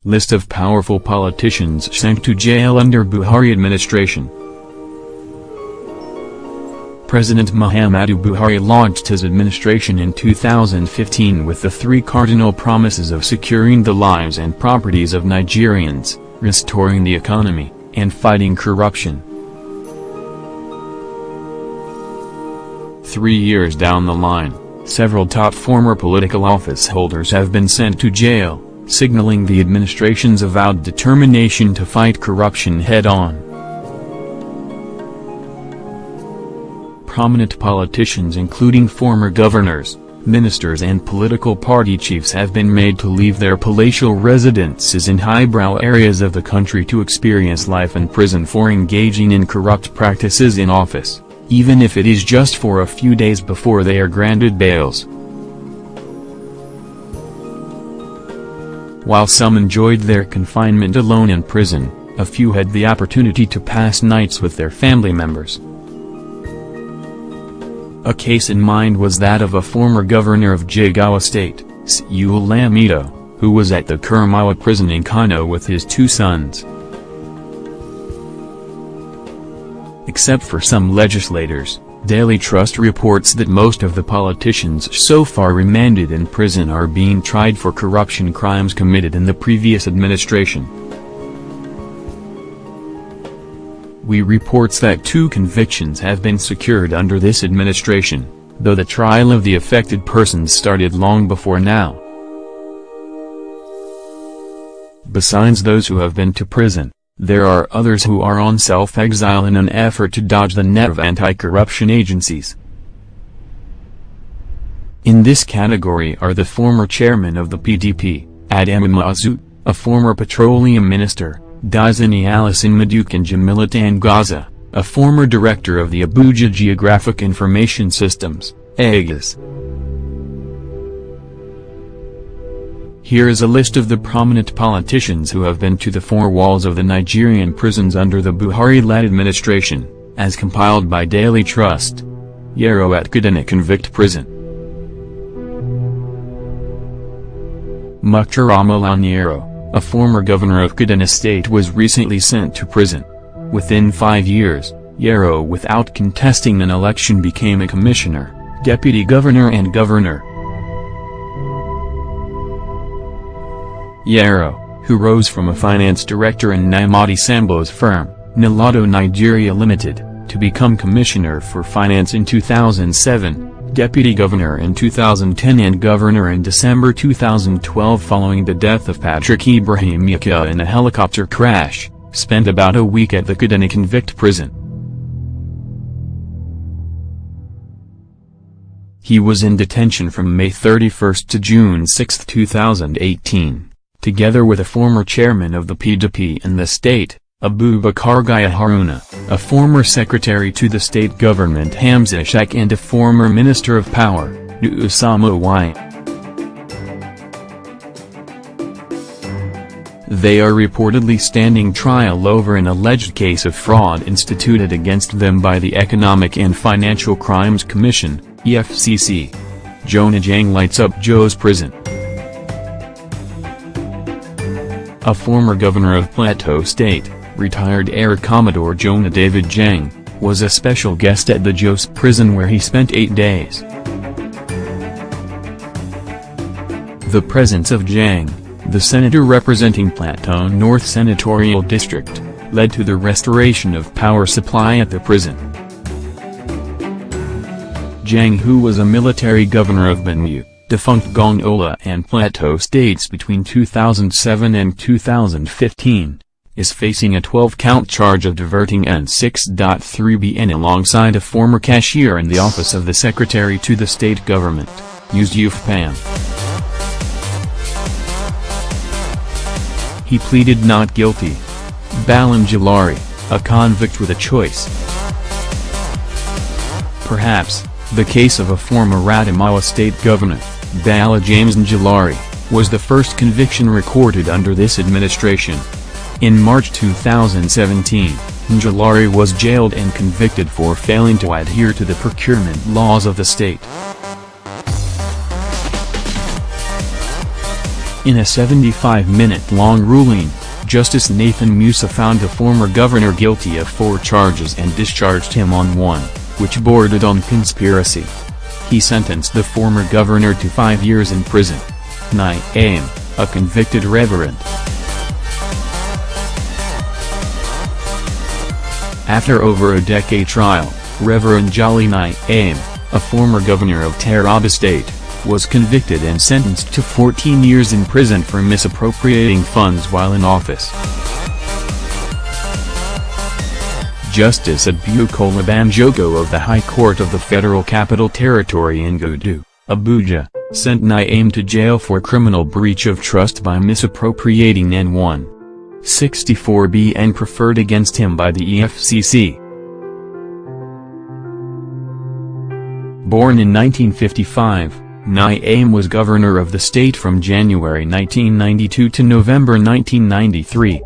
List of powerful politicians sent to jail under Buhari administration. President Muhammadu Buhari launched his administration in 2015 with the three cardinal promises of securing the lives and properties of Nigerians, restoring the economy, and fighting corruption. 3 years down the line, several top former political office holders have been sent to jail, signaling the administration's avowed determination to fight corruption head-on. Prominent politicians including former governors, ministers and political party chiefs have been made to leave their palatial residences in highbrow areas of the country to experience life in prison for engaging in corrupt practices in office, even if it is just for a few days before they are granted bails. While some enjoyed their confinement alone in prison, a few had the opportunity to pass nights with their family members. A case in mind was that of a former governor of Jigawa State, Sule Lamido, who was at the Kurmawa prison in Kano with his 2 sons. Except for some legislators, Daily Trust reports that most of the politicians so far remanded in prison are being tried for corruption crimes committed in the previous administration. We reports that 2 convictions have been secured under this administration, though the trial of the affected persons started long before now. Besides those who have been to prison, there are others who are on self-exile in an effort to dodge the net of anti-corruption agencies. In this category are the former chairman of the PDP, Adamu Mazu, a former petroleum minister, Dizani Alison Maduke and Jamila Tangaza, a former director of the Abuja Geographic Information Systems, AGIS. Here is a list of the prominent politicians who have been to the 4 walls of the Nigerian prisons under the Buhari-led administration, as compiled by Daily Trust. Yero at Kaduna Convict Prison. Mukhtar Yero, a former governor of Kaduna State, was recently sent to prison. Within 5 years, Yero without contesting an election became a commissioner, deputy governor and governor. Yero, who rose from a finance director in Nnamdi Sambo's firm, Nilado Nigeria Limited, to become Commissioner for Finance in 2007, Deputy Governor in 2010 and Governor in December 2012 following the death of Patrick Ibrahim Yahya in a helicopter crash, spent about a week at the Kaduna Convict Prison. He was in detention from May 31 to June 6, 2018. Together with a former chairman of the PDP in the state, Abubakar Gaya Haruna, a former secretary to the state government Hamza Sheikh and a former minister of power, Usama Y. They are reportedly standing trial over an alleged case of fraud instituted against them by the Economic and Financial Crimes Commission, EFCC. Jonah Jang lights up Joe's prison. A former governor of Plateau State, retired Air Commodore Jonah David Jang, was a special guest at the Jos prison where he spent 8 days. The presence of Jang, the senator representing Plateau North Senatorial District, led to the restoration of power supply at the prison. Jang, who was a military governor of Benue, defunct Gongola and Plateau states between 2007 and 2015, is facing a 12-count charge of diverting N6.3 billion alongside a former cashier in the office of the Secretary to the state government, Yusuf Pam. He pleaded not guilty. Balan Jalari, a convict with a choice. Perhaps, the case of a former Adamawa state governor, Bala James Njulari, was the first conviction recorded under this administration. In March 2017, Njulari was jailed and convicted for failing to adhere to the procurement laws of the state. In a 75-minute-long ruling, Justice Nathan Musa found the former governor guilty of 4 charges and discharged him on one, which bordered on conspiracy. He sentenced the former governor to 5 years in prison. Naim, a convicted reverend. After over a decade trial, Reverend Jolly Naim, a former governor of Taraba State, was convicted and sentenced to 14 years in prison for misappropriating funds while in office. Justice Abukola Banjoko of the High Court of the Federal Capital Territory in Gudu, Abuja, sent Naim to jail for criminal breach of trust by misappropriating N1.64 billion preferred against him by the EFCC. Born in 1955, Naim was governor of the state from January 1992 to November 1993.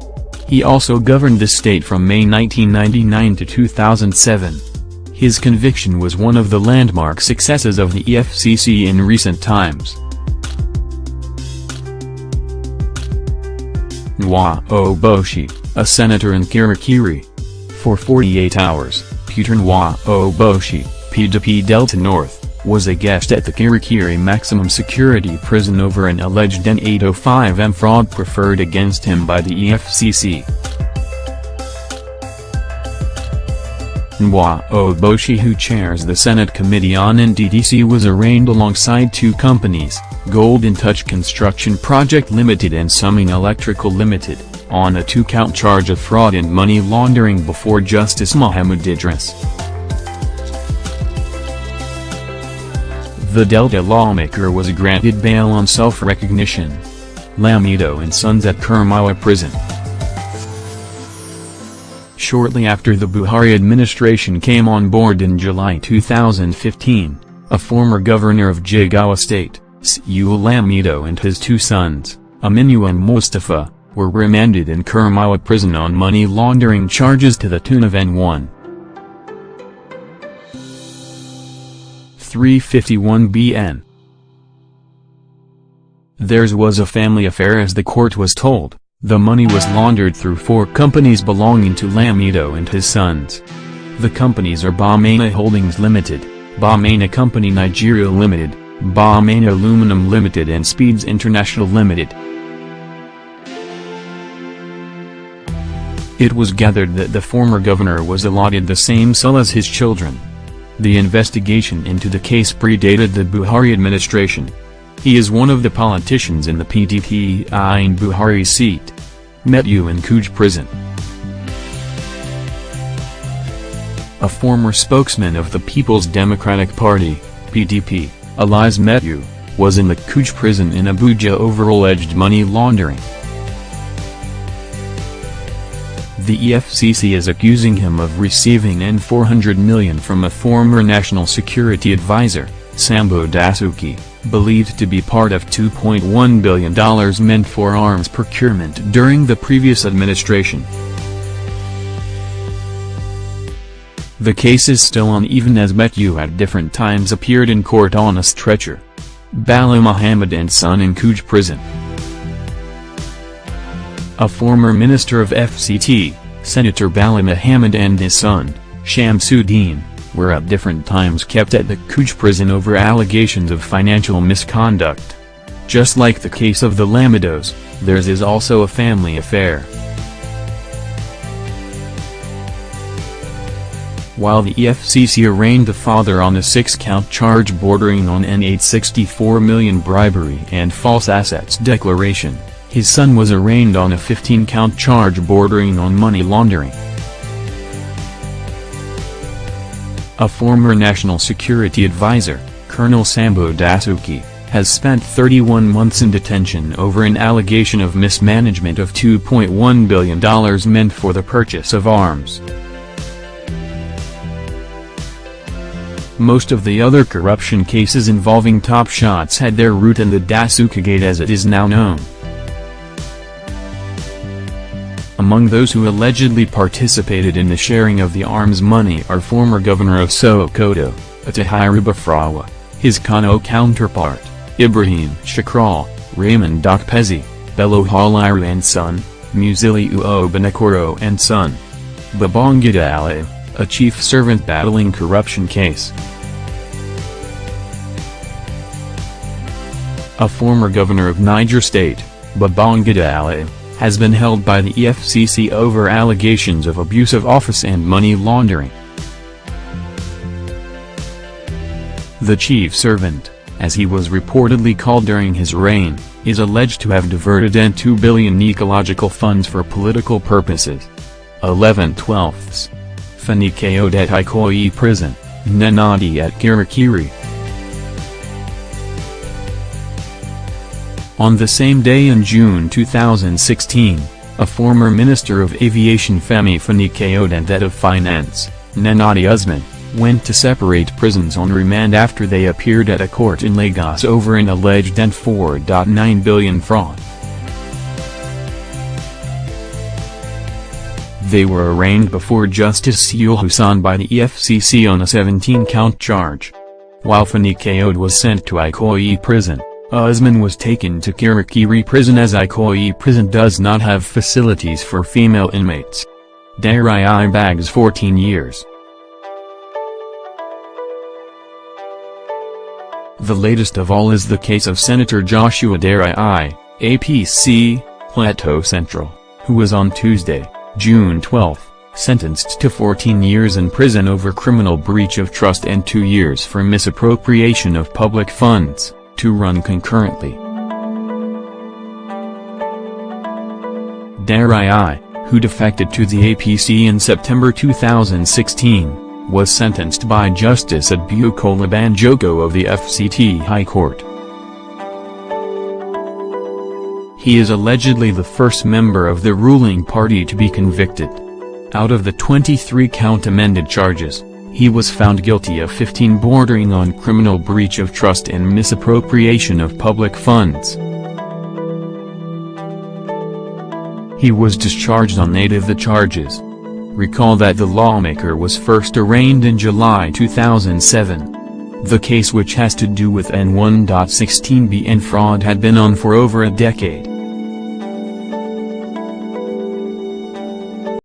He also governed the state from May 1999 to 2007. His conviction was one of the landmark successes of the EFCC in recent times. Nwa Oboshi, a senator in Kirikiri. For 48 hours, Peter Nwa Oboshi, PDP Delta North, was a guest at the Kirikiri maximum security prison over an alleged N805M fraud preferred against him by the EFCC. Nwa Oboshi, who chairs the Senate Committee on NDDC, was arraigned alongside 2 companies, Golden Touch Construction Project Limited and Summing Electrical Limited, on a 2-count charge of fraud and money laundering before Justice Muhammadu Idris. The Delta lawmaker was granted bail on self-recognition. Lamido and Sons at Kurmawa Prison. Shortly after the Buhari administration came on board in July 2015, a former governor of Jigawa State, Su Lamido, and his 2 sons, Aminu and Mustafa, were remanded in Kurmawa Prison on money laundering charges to the tune of N1.351 billion. Theirs was a family affair, as the court was told. The money was laundered through 4 companies belonging to Lamido and his sons. The companies are Bamena Holdings Limited, Bamena Company Nigeria Limited, Bamena Aluminum Limited and Speeds International Limited. It was gathered that the former governor was allotted the same cell as his children. The investigation into the case predated the Buhari administration. He is one of the politicians in the PDP in Buhari seat. Met you in Kuj prison. A former spokesman of the People's Democratic Party, PDP, Elias Metu, was in the Kuj prison in Abuja over alleged money laundering. The EFCC is accusing him of receiving N400 million from a former national security advisor, Sambo Dasuki, believed to be part of $2.1 billion meant for arms procurement during the previous administration. The case is still uneven, as Metu at different times appeared in court on a stretcher. Bala Muhammad and son in Kuj prison. A former minister of FCT, Senator Bala Muhammad, and his son, Shamsuddin, were at different times kept at the Kuj prison over allegations of financial misconduct. Just like the case of the Lamidos, theirs is also a family affair. While the EFCC arraigned the father on a 6-count charge bordering on N864 million bribery and false assets declaration, his son was arraigned on a 15-count charge bordering on money laundering. A former national security advisor, Colonel Sambo Dasuki, has spent 31 months in detention over an allegation of mismanagement of $2.1 billion meant for the purchase of arms. Most of the other corruption cases involving top shots had their root in the Dasukigate, as it is now known. Among those who allegedly participated in the sharing of the arms money are former governor of Sokoto, Atahiru Bafrawa, his Kano counterpart, Ibrahim Shakral, Raymond Dokpezi, Bello Haliru and Son, Musiliu Obanakoro and Son. Babangida Ali, a chief servant battling corruption case. A former governor of Niger State, Babangida Ali, has been held by the EFCC over allegations of abuse of office and money laundering. The chief servant, as he was reportedly called during his reign, is alleged to have diverted N2 billion ecological funds for political purposes. 11/12. Fanikeod at Ikoyi prison, Nenadi at Kirikiri. On the same day in June 2016, a former Minister of Aviation Femi Fanikeod and that of Finance, Nenadi Usman, went to separate prisons on remand after they appeared at a court in Lagos over an alleged N4.9 billion fraud. They were arraigned before Justice Seul Hussein by the EFCC on a 17-count charge. While Fanikeod was sent to Ikoyi prison, Usman was taken to Kirikiri prison as Ikoyi prison does not have facilities for female inmates. Darai Bags 14 years. The latest of all is the case of Senator Joshua Darai, APC, Plateau Central, who was on Tuesday, June 12, sentenced to 14 years in prison over criminal breach of trust and 2 years for misappropriation of public funds, to run concurrently. Darai, who defected to the APC in September 2016, was sentenced by Justice Abukola Banjoko of the FCT High Court. He is allegedly the first member of the ruling party to be convicted. Out of the 23-count amended charges, he was found guilty of 15 bordering on criminal breach of trust and misappropriation of public funds. He was discharged on 8 of the charges. Recall that the lawmaker was first arraigned in July 2007. The case, which has to do with N1.16 BN fraud, had been on for over a decade.